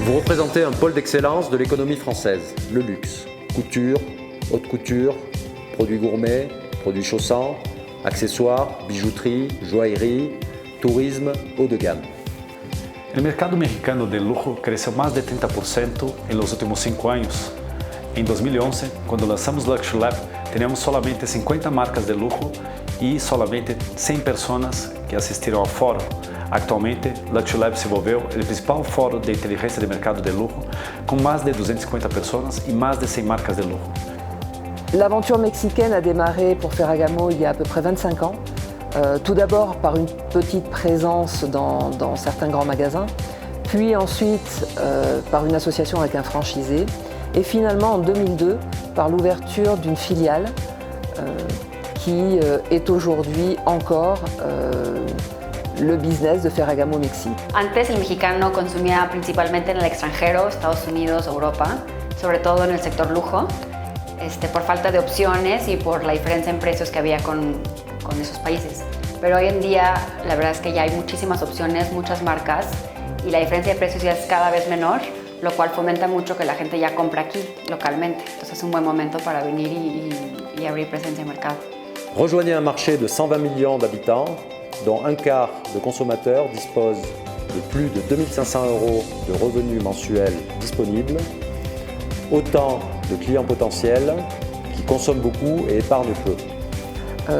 Vous représentez un pôle d'excellence de l'économie française, le luxe, couture, haute couture, produits gourmets, produits chaussants, accessoires, bijouterie, joaillerie, tourisme haut de gamme. O mercado mexicano de lujo cresceu mais de 30% nos últimos 5 anos. Em 2011, quando lançamos LuxuryLab, teníamos solamente 50 marcas de lujo e solamente 100 pessoas que assistiram ao fórum. Actualmente, LuxuryLab se volveu o principal fórum de inteligência de mercado de lujo, com mais de 250 pessoas e mais de 100 marcas de lujo. L'aventure mexicaine a démarré pour Ferragamo il y a à peu près 25 ans. Tout d'abord par une petite présence dans certains grands magasins, puis ensuite par une association avec un franchisé, et finalement en 2002 par l'ouverture d'une filiale qui est aujourd'hui encore le business de Ferragamo Mexique. Antes el mexicano consumía principalmente en el extranjero, Estados Unidos, Europa, sobre todo en el sector lujo, por falta de opciones y por la diferencia en precios que había con esos países. Pero hoy en día la verdad es que ya hay muchísimas opciones, muchas marcas y la diferencia de precios ya es cada vez menor, lo cual fomenta mucho que la gente ya compra aquí localmente. Entonces es un buen momento para venir y abrir presencia en el mercado. Rejoignez un marché de 120 millions d'habitants, dont un quart de consommateurs disposent de plus de 2 500 € de revenus mensuels disponibles, autant de clients potentiels qui consomment beaucoup et épargnent peu.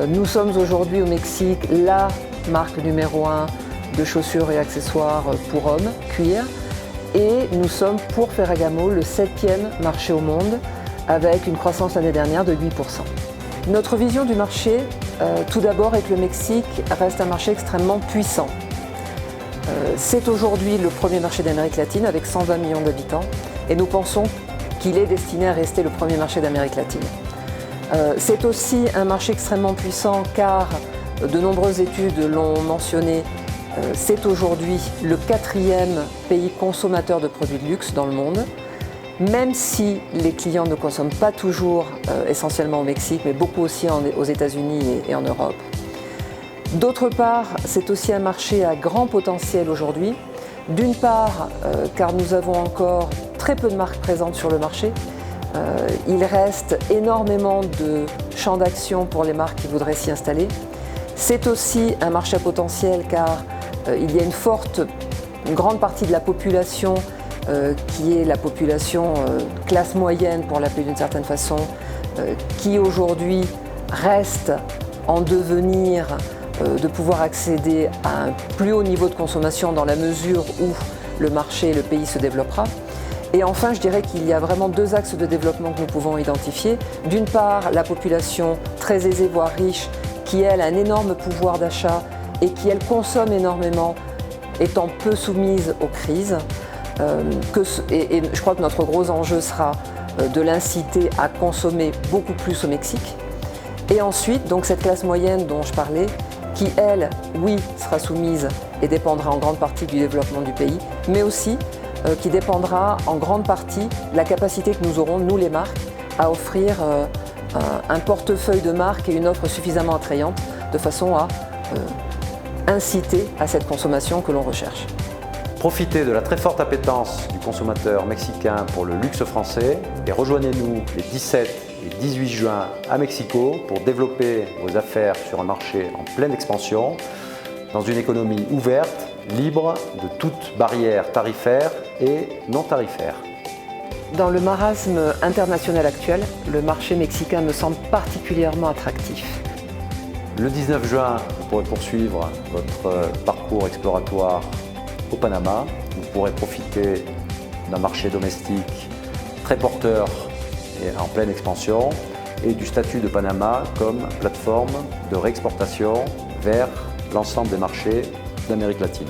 Nous sommes aujourd'hui au Mexique la marque numéro 1 de chaussures et accessoires pour hommes, cuir, et nous sommes pour Ferragamo le 7e marché au monde avec une croissance l'année dernière de 8%. Notre vision du marché, tout d'abord, est que le Mexique reste un marché extrêmement puissant. C'est aujourd'hui le premier marché d'Amérique latine avec 120 millions d'habitants et nous pensons qu'il est destiné à rester le premier marché d'Amérique latine. C'est aussi un marché extrêmement puissant car de nombreuses études l'ont mentionné, c'est aujourd'hui le 4e pays consommateur de produits de luxe dans le monde, même si les clients ne consomment pas toujours essentiellement au Mexique, mais beaucoup aussi aux États-Unis et en Europe. D'autre part, c'est aussi un marché à grand potentiel aujourd'hui. D'une part, car nous avons encore très peu de marques présentes sur le marché. Il reste énormément de champs d'action pour les marques qui voudraient s'y installer. C'est aussi un marché à potentiel car il y a une grande partie de la population qui est la population classe moyenne, pour l'appeler d'une certaine façon, qui aujourd'hui reste en devenir de pouvoir accéder à un plus haut niveau de consommation dans la mesure où le marché et le pays se développera. Et enfin, je dirais qu'il y a vraiment 2 axes de développement que nous pouvons identifier. D'une part, la population très aisée, voire riche, qui elle a un énorme pouvoir d'achat et qui elle consomme énormément, étant peu soumise aux crises. Et je crois que notre gros enjeu sera de l'inciter à consommer beaucoup plus au Mexique. Et ensuite, donc cette classe moyenne dont je parlais, qui elle, oui, sera soumise et dépendra en grande partie du développement du pays, mais aussi qui dépendra en grande partie de la capacité que nous aurons, nous les marques, à offrir un portefeuille de marques et une offre suffisamment attrayante de façon à inciter à cette consommation que l'on recherche. Profitez de la très forte appétence du consommateur mexicain pour le luxe français et rejoignez-nous les 17 et 18 juin à Mexico pour développer vos affaires sur un marché en pleine expansion, dans une économie ouverte, libre de toute barrière tarifaire et non tarifaire. Dans le marasme international actuel, le marché mexicain me semble particulièrement attractif. Le 19 juin, vous pourrez poursuivre votre parcours exploratoire au Panama. Vous pourrez profiter d'un marché domestique très porteur et en pleine expansion et du statut de Panama comme plateforme de réexportation vers l'ensemble des marchés d'Amérique latine.